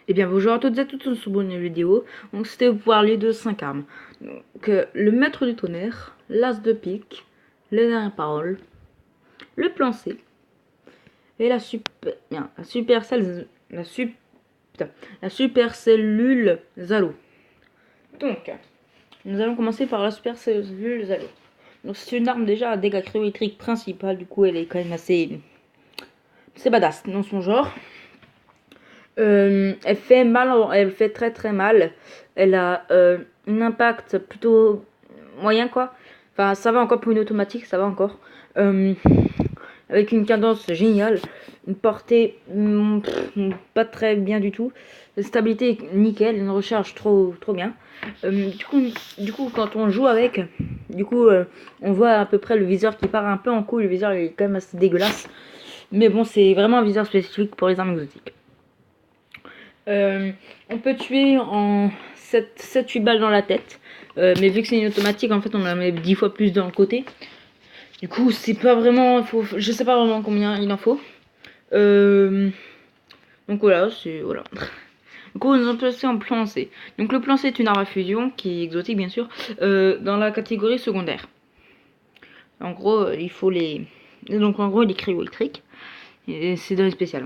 Eh bien bonjour à toutes et à tous sur cette bonne vidéo. Donc c'était pour parler de 5 armes. Donc le maître du tonnerre, l'as de pique, les dernières paroles, le plan C et la super cellule Zalo. Donc nous allons commencer par la super cellule Zalo. Donc c'est une arme déjà à dégâts cryo-électriques principale, du coup elle est quand même assez badass dans son genre. Elle fait mal, elle fait très mal. Elle a un impact plutôt moyen quoi. Enfin ça va encore pour une automatique, ça va encore. Avec une cadence géniale, une portée pas très bien du tout, une stabilité nickel, une recharge trop bien. Du coup quand on joue avec, on voit à peu près le viseur qui part un peu en couille. Le viseur il est quand même assez dégueulasse, mais bon c'est vraiment un viseur spécifique pour les armes exotiques. On peut tuer en 7-8 balles dans la tête. Mais vu que c'est une automatique, en fait, on en met 10 fois plus dans le côté. Du coup, c'est pas vraiment... je sais pas vraiment combien il en faut. Donc voilà, c'est... Voilà. Du coup, on a placé en plan C. Donc le plan C est une arme à fusion, qui est exotique, bien sûr, dans la catégorie secondaire. En gros, il faut les... Donc en gros, il est cryo-électrique. C'est dans les spéciales.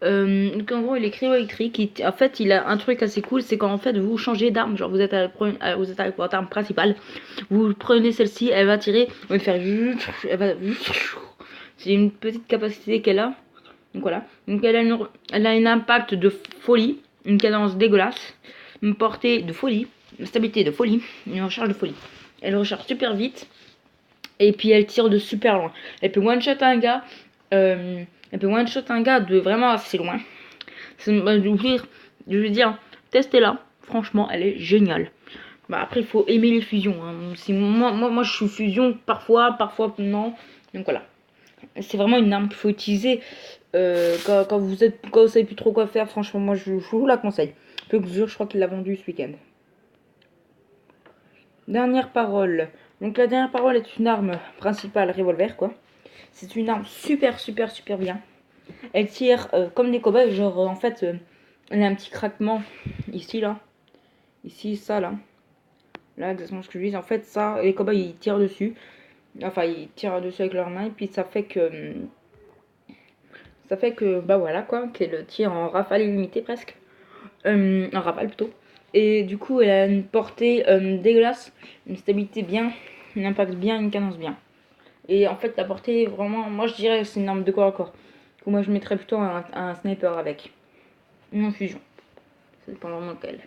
Donc en gros, il est cryo-électrique. En fait, il a un truc assez cool, c'est quand en fait vous changez d'arme, genre vous êtes avec votre arme principale, vous prenez celle-ci, elle va tirer, elle va faire, c'est une petite capacité qu'elle a. Donc voilà. Donc elle a un impact de folie, une cadence dégueulasse, une portée de folie, une stabilité de folie, une recharge de folie. Elle recharge super vite. Et puis elle tire de super loin. Elle peut one shot un gars. Elle peut one shot un gars de vraiment assez loin. Je veux dire, testez-la. Franchement, elle est géniale. Bah après, il faut aimer les fusions. Hein. Moi, je suis fusion parfois non. Donc voilà. C'est vraiment une arme qu'il faut utiliser quand vous savez plus trop quoi faire. Franchement, moi, je vous la conseille. Peu que je crois qu'il l'a vendu ce week-end. Dernière parole. Donc la dernière parole est une arme principale revolver quoi. C'est une arme super bien. Elle tire comme des cobayes, genre en fait elle a un petit craquement ici là. Ici ça là. Là exactement ce que je dis. En fait ça, les cobayes ils tirent dessus. Enfin ils tirent dessus avec leurs mains et puis ça fait que bah voilà quoi, qu'elle tire en rafale illimitée presque. En rafale plutôt. Et du coup elle a une portée dégueulasse, une stabilité bien, un impact bien, une cadence bien. Et en fait la portée vraiment, moi je dirais que c'est une arme de corps à corps. Du coup moi je mettrais plutôt un sniper avec. Une fusion. Ça dépend vraiment lequel.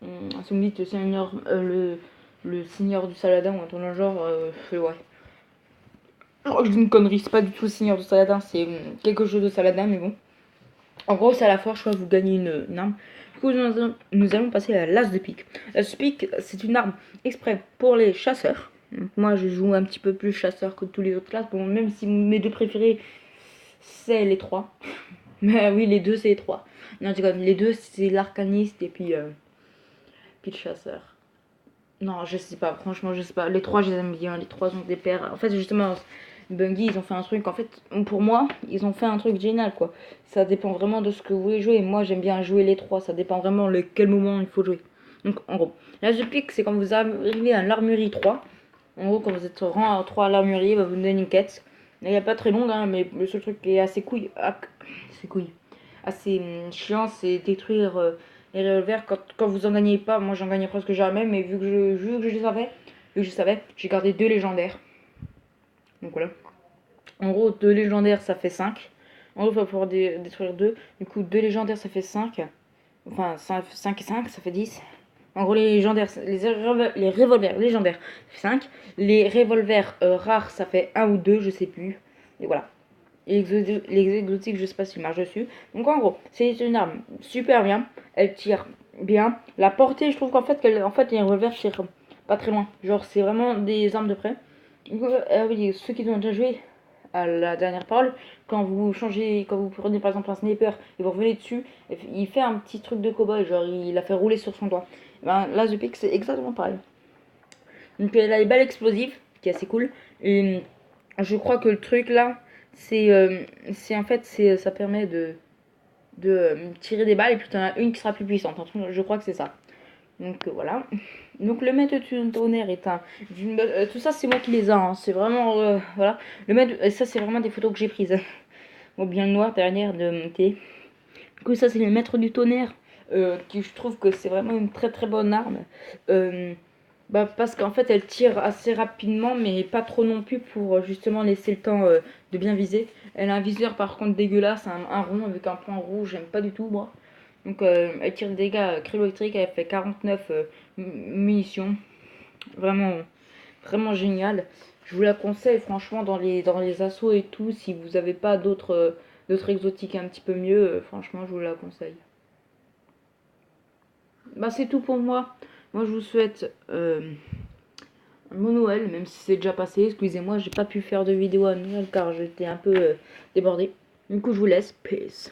Si vous me dites le seigneur du Saladin ou un truc dans le genre, ouais. Je crois que je dis une connerie, c'est pas du tout le seigneur du Saladin, c'est quelque chose de Saladin, mais bon. En gros, c'est à la fois, je crois que vous gagnez une arme. Du coup, nous allons passer à l'as de pique. L'as de pique, c'est une arme exprès pour les chasseurs. Donc, moi, je joue un petit peu plus chasseur que tous les autres classes. Bon, même si mes deux préférés, c'est les trois. Mais oui, les deux, c'est les trois. Non, je dis les deux, c'est l'arcaniste et puis le chasseur. Non, je sais pas, franchement, je sais pas. Les trois, je les aime bien. Les trois ont des paires. En fait, justement, Bungie, ils ont fait un truc. En fait, pour moi, ils ont fait un truc génial, quoi. Ça dépend vraiment de ce que vous voulez jouer. Moi, j'aime bien jouer les trois. Ça dépend vraiment de quel moment il faut jouer. Donc, en gros, là, je pique, c'est quand vous arrivez à l'armurerie 3. En gros, quand vous êtes rang 3 à l'armurerie, il va vous donner une quête. Elle n'est pas très longue, hein, mais le seul truc qui est assez assez chiant, c'est détruire les revolvers quand vous en gagnez pas. Moi j'en gagnais presque jamais, mais vu que je savais, j'ai gardé 2 légendaires. Donc voilà. En gros, 2 légendaires ça fait 5. En gros, il va pouvoir détruire 2. Du coup, 2 légendaires ça fait 5. Enfin, 5 et 5 ça fait 10. En gros, les légendaires, les revolvers légendaires ça fait 5. Les revolvers rares ça fait 1 ou 2, je sais plus. Et voilà. Les exotiques, je sais pas s'ils marchent dessus. Donc en gros, c'est une arme super bien. Elle tire bien. La portée, je trouve qu'en fait, les revolvers tirent pas très loin. Genre, c'est vraiment des armes de près. Oui, ceux qui ont déjà joué à la dernière parole, quand vous prenez par exemple un sniper et vous revenez dessus, il fait un petit truc de cowboy, genre il a fait rouler sur son doigt. Et ben, là, The Pick, c'est exactement pareil. Donc elle a les balles explosives, qui est assez cool. Et je crois que le truc là, c'est en fait, ça permet tirer des balles et puis tu en as une qui sera plus puissante. Je crois que c'est ça. Donc voilà. Donc le maître du tonnerre est tout ça c'est moi qui les ai. Hein. C'est vraiment voilà. Le maître, ça c'est vraiment des photos que j'ai prises. Au bien noir derrière de mon thé. Du coup ça c'est le maître du tonnerre. Qui je trouve que c'est vraiment une très très bonne arme. Parce qu'en fait elle tire assez rapidement mais pas trop non plus pour justement laisser le temps de bien viser. Elle a un viseur par contre dégueulasse, un rond avec un point rouge, j'aime pas du tout moi. Donc elle tire des dégâts électriques, elle fait 49 munitions. Vraiment, vraiment génial. Je vous la conseille franchement dans les assauts et tout. Si vous n'avez pas d'autres exotiques un petit peu mieux, franchement je vous la conseille. C'est tout pour moi. Moi je vous souhaite un bon Noël, même si c'est déjà passé. Excusez-moi, j'ai pas pu faire de vidéo à Noël car j'étais un peu débordée. Du coup je vous laisse. Peace.